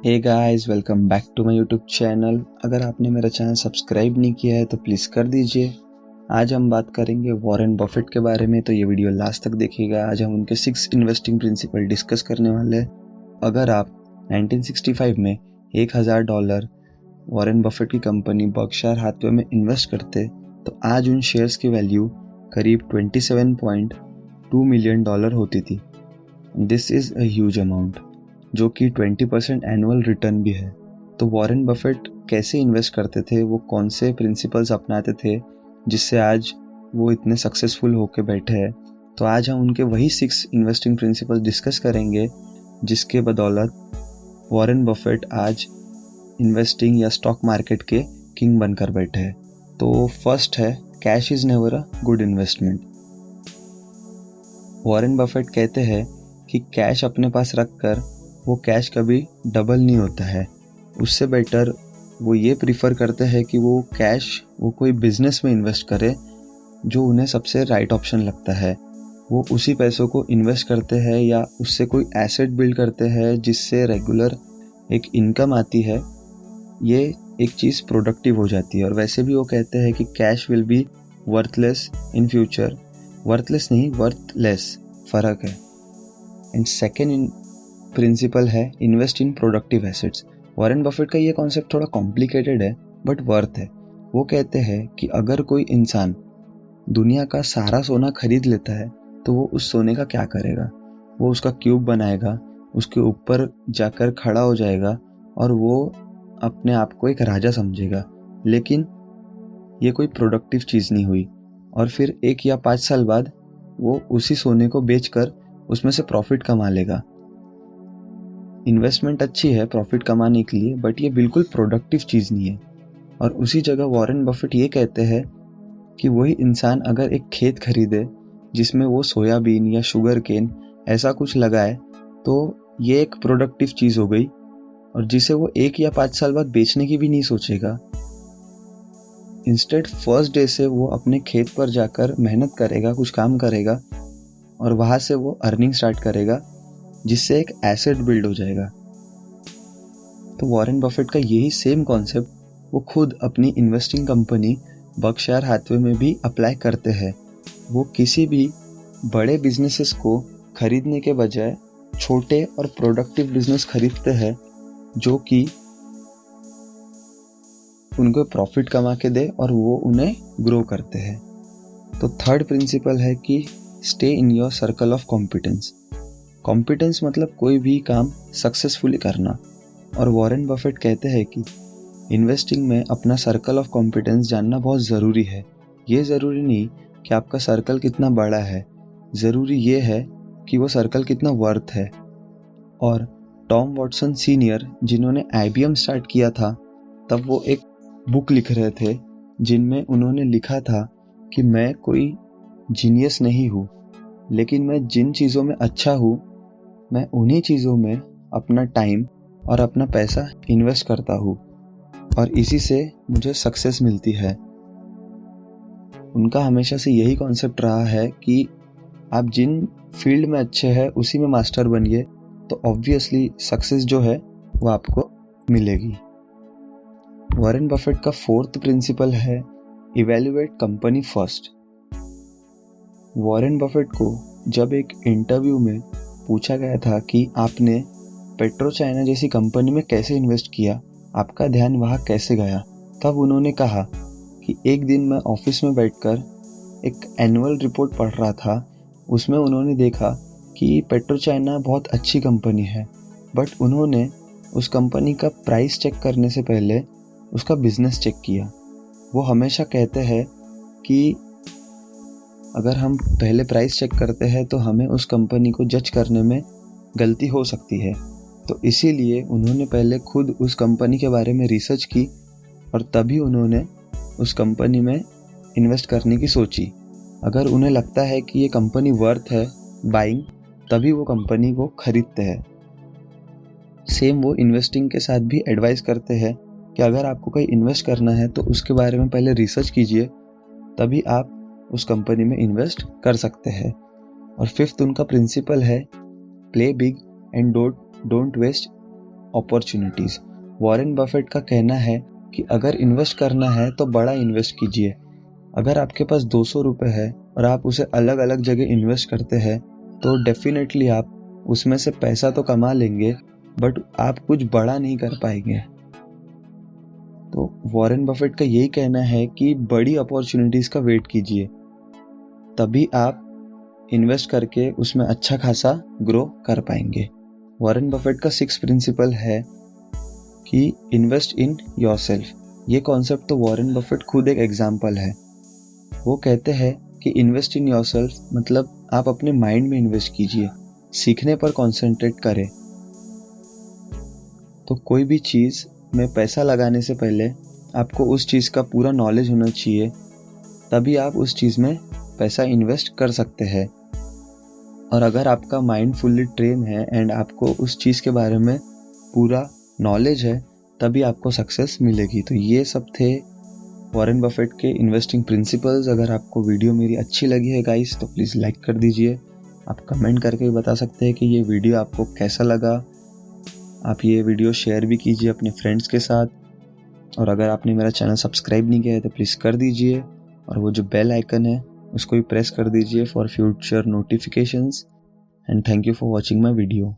Hey guys, welcome back to my YouTube channel. अगर आपने मेरा चैनल सब्सक्राइब नहीं किया है तो प्लीज़ कर दीजिए। आज हम बात करेंगे वॉरेन बफेट के बारे में, तो ये वीडियो लास्ट तक देखिएगा। आज हम उनके 6 इन्वेस्टिंग प्रिंसिपल डिस्कस करने वाले हैं। अगर आप 1965 में $1000 वॉरेन बफेट की कंपनी बर्कशायर हाथवे में इन्वेस्ट करते तो आज उन शेयर्स की वैल्यू करीब $27.2 मिलियन होती थी। This is a huge amount, जो कि 20% एनुअल रिटर्न भी है। तो वॉरेन बफेट कैसे इन्वेस्ट करते थे, वो कौन से प्रिंसिपल्स अपनाते थे जिससे आज वो इतने सक्सेसफुल होके बैठे हैं। तो आज हम उनके वही 6 इन्वेस्टिंग प्रिंसिपल्स डिस्कस करेंगे जिसके बदौलत वॉरेन बफेट आज इन्वेस्टिंग या स्टॉक मार्केट के किंग बनकर बैठे हैं। तो फर्स्ट है, cash is never a good investment. Warren Buffett कहते हैं कि कैश अपने पास रखकर वो कैश कभी डबल नहीं होता है। उससे बेटर वो ये प्रीफर करते हैं कि वो कैश वो कोई बिजनेस में इन्वेस्ट करे जो उन्हें सबसे राइट ऑप्शन लगता है। वो उसी पैसों को इन्वेस्ट करते हैं या उससे कोई एसेट बिल्ड करते हैं जिससे रेगुलर एक इनकम आती है। ये एक चीज़ प्रोडक्टिव हो जाती है। और वैसे भी वो कहते हैं कि cash will be worthless in future. Worthless नहीं, वर्थलेस, फ़र्क है। एंड सेकेंड प्रिंसिपल है, invest in productive assets. Warren Buffett का ये कॉन्सेप्ट थोड़ा कॉम्प्लिकेटेड है बट वर्थ है। वो कहते हैं कि अगर कोई इंसान दुनिया का सारा सोना खरीद लेता है तो वो उस सोने का क्या करेगा। वो उसका क्यूब बनाएगा, उसके ऊपर जाकर खड़ा हो जाएगा और वो अपने आप को एक राजा समझेगा। लेकिन ये कोई प्रोडक्टिव चीज़ नहीं हुई। और फिर 1 या 5 साल बाद वो उसी सोने को बेचकर उसमें से प्रॉफिट कमा लेगा। इन्वेस्टमेंट अच्छी है प्रॉफिट कमाने के लिए, बट ये बिल्कुल प्रोडक्टिव चीज़ नहीं है। और उसी जगह वॉरेन बफेट ये कहते हैं कि वही इंसान अगर एक खेत खरीदे जिसमें वो सोयाबीन या शुगर केन ऐसा कुछ लगाए तो ये एक प्रोडक्टिव चीज़ हो गई, और जिसे वो 1 या 5 साल बाद बेचने की भी नहीं सोचेगा। इंस्टेड फर्स्ट डे से वो अपने खेत पर जाकर मेहनत करेगा, कुछ काम करेगा और वहाँ से वो अर्निंग स्टार्ट करेगा जिससे एक एसेट बिल्ड हो जाएगा। तो वॉरेन बफेट का यही सेम कॉन्सेप्ट वो खुद अपनी इन्वेस्टिंग कंपनी बर्कशायर हाथवे में भी अप्लाई करते हैं। वो किसी भी बड़े बिजनेसेस को खरीदने के बजाय छोटे और प्रोडक्टिव बिजनेस खरीदते हैं जो कि उनको प्रॉफिट कमा के दे और वो उन्हें ग्रो करते हैं। तो थर्ड प्रिंसिपल है कि stay in your circle of competence. Competence मतलब कोई भी काम सक्सेसफुली करना। और वॉरेन बफेट कहते हैं कि इन्वेस्टिंग में अपना सर्कल ऑफ कॉम्पिटेंस जानना बहुत ज़रूरी है। ये ज़रूरी नहीं कि आपका सर्कल कितना बड़ा है, ज़रूरी ये है कि वो सर्कल कितना वर्थ है। और टॉम वॉटसन सीनियर, जिन्होंने IBM स्टार्ट किया था, तब वो एक बुक लिख रहे थे जिनमें उन्होंने लिखा था कि मैं कोई जीनियस नहीं हूँ, लेकिन मैं जिन चीज़ों में अच्छा हूँ मैं उन्हीं चीज़ों में अपना टाइम और अपना पैसा इन्वेस्ट करता हूँ और इसी से मुझे सक्सेस मिलती है। उनका हमेशा से यही कॉन्सेप्ट रहा है कि आप जिन फील्ड में अच्छे हैं उसी में मास्टर बनिए तो ऑब्वियसली सक्सेस जो है वो आपको मिलेगी। वॉरेन बफेट का फोर्थ प्रिंसिपल है, evaluate company first. Warren Buffett को जब एक इंटरव्यू में पूछा गया था कि आपने पेट्रो चाइना जैसी कंपनी में कैसे इन्वेस्ट किया, आपका ध्यान वहाँ कैसे गया, तब उन्होंने कहा कि एक दिन मैं ऑफिस में बैठकर एक एनुअल रिपोर्ट पढ़ रहा था। उसमें उन्होंने देखा कि पेट्रो चाइना बहुत अच्छी कंपनी है, बट उन्होंने उस कंपनी का प्राइस चेक करने से पहले उसका बिजनेस चेक किया। वो हमेशा कहते हैं कि अगर हम पहले प्राइस चेक करते हैं तो हमें उस कंपनी को जज करने में गलती हो सकती है। तो इसीलिए उन्होंने पहले खुद उस कंपनी के बारे में रिसर्च की और तभी उन्होंने उस कंपनी में इन्वेस्ट करने की सोची। अगर उन्हें लगता है कि ये कंपनी वर्थ है बाइंग, तभी वो कंपनी को खरीदते हैं। सेम वो इन्वेस्टिंग के साथ भी एडवाइस करते हैं कि अगर आपको कोई इन्वेस्ट करना है तो उसके बारे में पहले रिसर्च कीजिए, तभी आप उस कंपनी में इन्वेस्ट कर सकते हैं। और फिफ्थ उनका प्रिंसिपल है, play big and don't waste opportunities. Warren Buffett का कहना है कि अगर इन्वेस्ट करना है तो बड़ा इन्वेस्ट कीजिए। अगर आपके पास 200 रुपये है और आप उसे अलग अलग जगह इन्वेस्ट करते हैं तो डेफिनेटली आप उसमें से पैसा तो कमा लेंगे, बट आप कुछ बड़ा नहीं कर पाएंगे। तो वॉरेन बफेट का यही कहना है कि बड़ी अपॉर्चुनिटीज़ का वेट कीजिए, तभी आप इन्वेस्ट करके उसमें अच्छा खासा ग्रो कर पाएंगे। वॉरेन बफेट का 6 प्रिंसिपल है कि इन्वेस्ट इन योरसेल्फ। ये कॉन्सेप्ट तो वॉरेन बफेट खुद एक एग्जाम्पल है। वो कहते हैं कि इन्वेस्ट इन योरसेल्फ मतलब आप अपने माइंड में इन्वेस्ट कीजिए, सीखने पर कंसंट्रेट करें। तो कोई भी चीज़ में पैसा लगाने से पहले आपको उस चीज़ का पूरा नॉलेज होना चाहिए, तभी आप उस चीज़ में पैसा इन्वेस्ट कर सकते हैं। और अगर आपका माइंड फुल्ली ट्रेन है एंड आपको उस चीज़ के बारे में पूरा नॉलेज है, तभी आपको सक्सेस मिलेगी। तो ये सब थे वॉरेन बफेट के इन्वेस्टिंग प्रिंसिपल्स। अगर आपको वीडियो मेरी अच्छी लगी है गाइस तो प्लीज़ लाइक कर दीजिए। आप कमेंट करके भी बता सकते हैं कि ये वीडियो आपको कैसा लगा। आप ये वीडियो शेयर भी कीजिए अपने फ्रेंड्स के साथ। और अगर आपने मेरा चैनल सब्सक्राइब नहीं किया है तो प्लीज़ कर दीजिए, और वो जो बेल आइकन है उसको भी प्रेस कर दीजिए for future notifications. And thank you for watching my video.